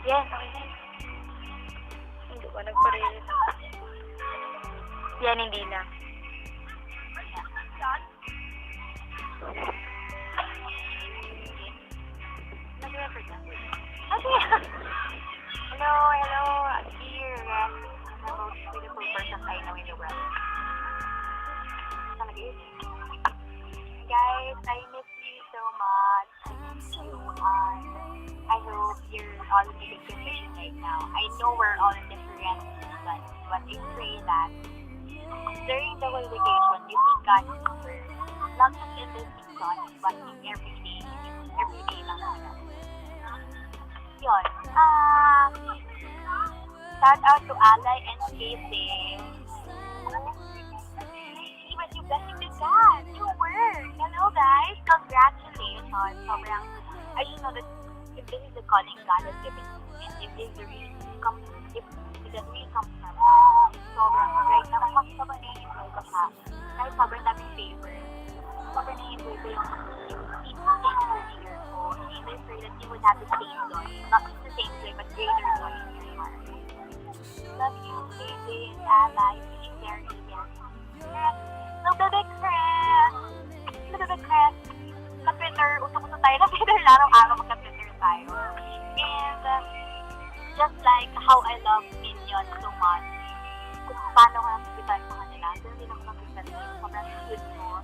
Yes, okay na. Hindi ko nagpa-release. Yan, hindi na. Nag-record na. Okay. Hello, dear. I'm the most beautiful person I know in the world. Talaga yun. Guys, I miss you so much. I miss you. I hope you're all living condition right now. I know we're all in different seasons, but I pray that during the whole vacation, you see God first. Not just in this season, but in every day lang talaga. Yun. Shout out to Alay and Casey. Even you blessing to God. New word. Hello guys. Congratulations. Sobrang, I just know that if this is the calling God has given you, and if this really comes, if it really comes from God, sobrang right now, sobrang na-enjoy ko siya. Kahit sobrang daming favor, sobrang na-enjoy ko yung thankful year ko. And I pray that you would have the same joy. Not just the same joy, but greater joy in your heart. Love you, Casey and Ally, being very yes. So, Bebe Chris! Ka-Twitter, usap-usap tayo na Twitter, araw-araw magka-Twitter tayo. And, just like how I love Minion so much, kung paano ko nasipitan sa kanila, doon din ako nasipitan sa sobrang cute mo.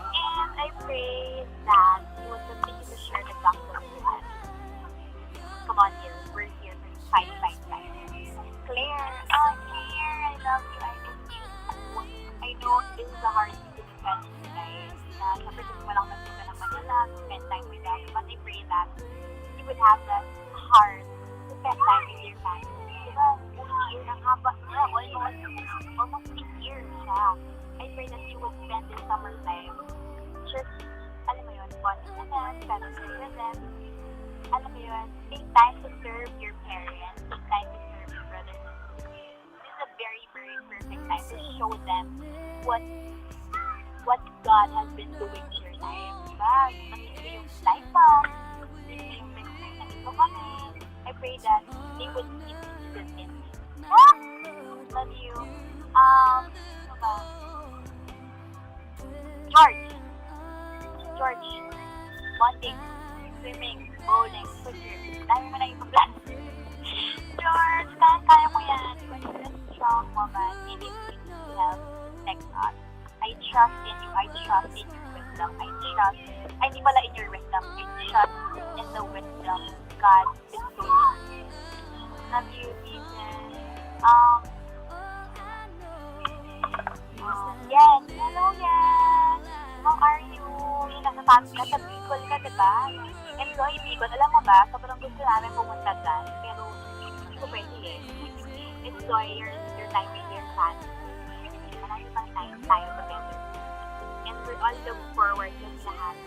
And I pray that you will continue to share the gospel with us. Come on, dear. We're here for fight. Claire, Claire, I love you. I miss you. I know this is a hard thing to spend tonight. Siyempre, kung walang nagpunta ng Manila, spend time with them. But I pray that you would have that heart to spend time with your family. Diba? Kasi ang haba niya, almost 8 years siya. I pray that you would spend this summertime just, alam mo yun, bonding with them, spending time with them. Alam mo yun, take time to serve your parents, take time to serve your brothers and sisters. This is a very, very perfect time to show them what God has been doing in your life. Diba? Nandito yung life bomb, nandito yung nandito kami. I pray that they would keep this in you. Love you. Ano ba? George. Bonding, swimming, bowling, soccer. Dami mo na yung plan. George, kaya mo yan. Because you're a strong woman. Maybe you need to help next us. I trust in you. I trust in your wisdom. Hindi pala in your wisdom. I trust in the wisdom God is doing. Love you, Jesus. Yes. Hello, yes. How are you? Nasa Bicol ka, diba? Enjoy Bicol. Alam mo ba, sobrang gusto namin pumunta dyan. Pero, hindi ko pwede eh. Enjoy your time with your family. Marami pang time tayo together. And we're all look forward to lahat.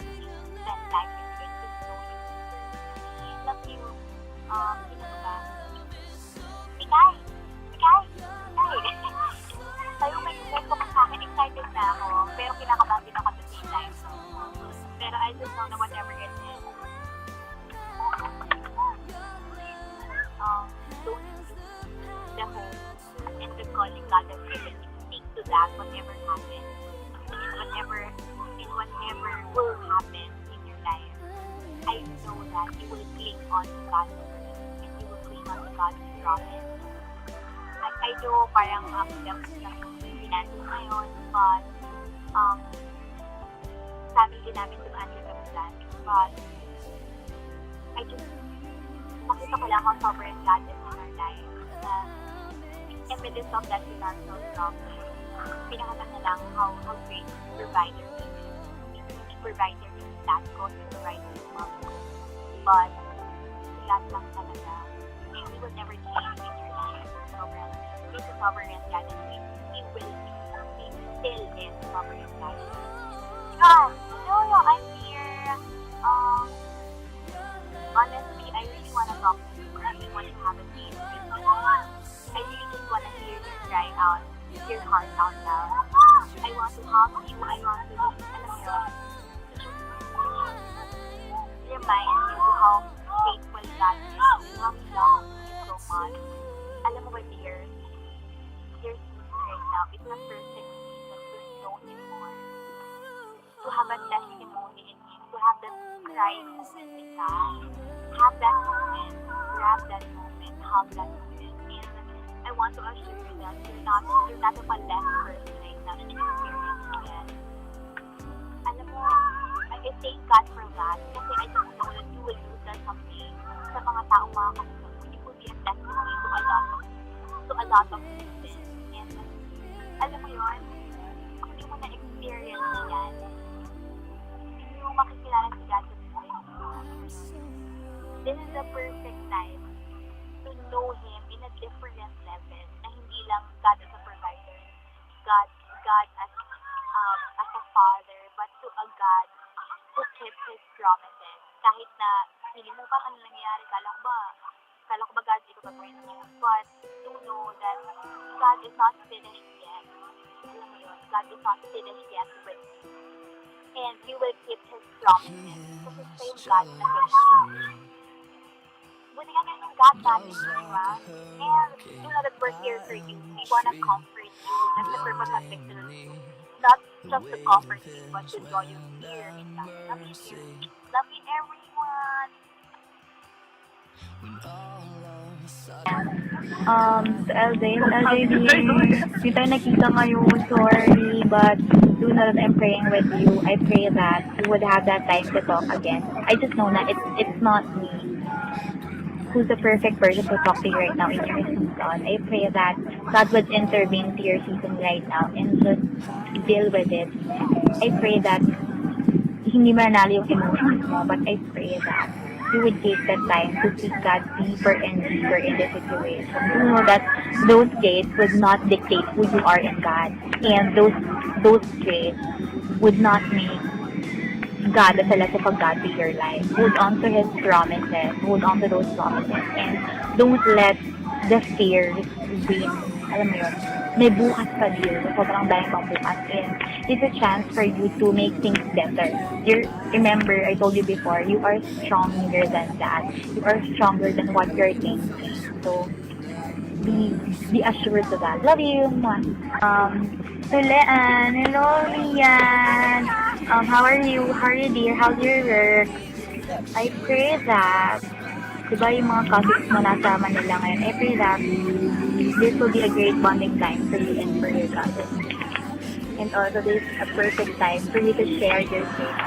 Spend time with you. Love you. Sino ba? Mikay! Tayo may ko sa akin. Excited na ako. Pero kinakabahan din ako at the same time. Pero I just know na whatever it is, don't lose the hope and the calling God has given you. Stick to that, whatever happens, and whatever will happen in your life. I know that you will cling on to God's word and you will cling on to God's promise. I know parang ng finances ngayon, but family namin dumaan yung kamulan. But I just makita ko lang how sovereign God is in our life. Na in the midst of that financial problem, pinakatak na lang how great provider is. Hindi provider is that God is provider is mom. But God lang talaga. And He will never change in your life. He's a sovereign God and He will be still is sovereign God. No, I'm here. Honestly, I really want to talk to you. I really want to have a date with you. I really just want to hear you cry out, your heart out loud. I want to hug you. I want to, remind you how faithful God is, how He loves you. become that woman. And I want to assure you that you're not a less person right now in experience yet. Alam mo, I thank God for that kasi I just know that you will use that someday sa mga taong makakamusta mo. You will be a testimony to a lot of people. And alam mo yun, kung di mo na-experience na yan, hindi mo makikilala si God sa buhay mo. This is the perfect time to know Him in a different level na hindi lang God as a provider, God as a Father, but to a God who keeps His promises. Kahit na hindi mo pa ano nangyayari, kala ko ba God, ito gagawin niya. But to know that God is not finished yet. Alam mo yun, God is not finished yet with you. And He will keep His promises. Kasi same God na ganyan. Buti ka ganyan God natin, di ba? And you know that we're here for you. We wanna comfort you. That's the purpose of Victory. Not just to comfort you, but to draw you near. Love you. Love you, everyone. To LJ, hindi tayo nakita ngayon, sorry, but do know that I'm praying with you. I pray that you would have that time to talk again. I just know that it's not me who's the perfect person to talk to you right now in your season. I pray that God would intervene to your season right now and just deal with it. I pray that hindi manalo yung emotions mo, but I pray that you would take that time to seek God deeper and deeper in the situation. You know that those traits would not dictate who you are in God, and those traits would not make God as a less of a God to your life. Hold on to His promises. Hold on to those promises. And don't let the fears win. Alam mo yun, may bukas pa deal. Sobrang dahil pang bukas. And it's a chance for you to make things better. Remember, I told you before, you are stronger than that. You are stronger than what you're thinking. So, be assured to that. Love you. Tulean. Hello, Lian. How are you? How are you, dear? How's your work? I pray that, diba yung mga cousins mo nasa Manila ngayon, I pray that this will be a great bonding time for you and for your cousins. And also, this is a perfect time for you to share your faith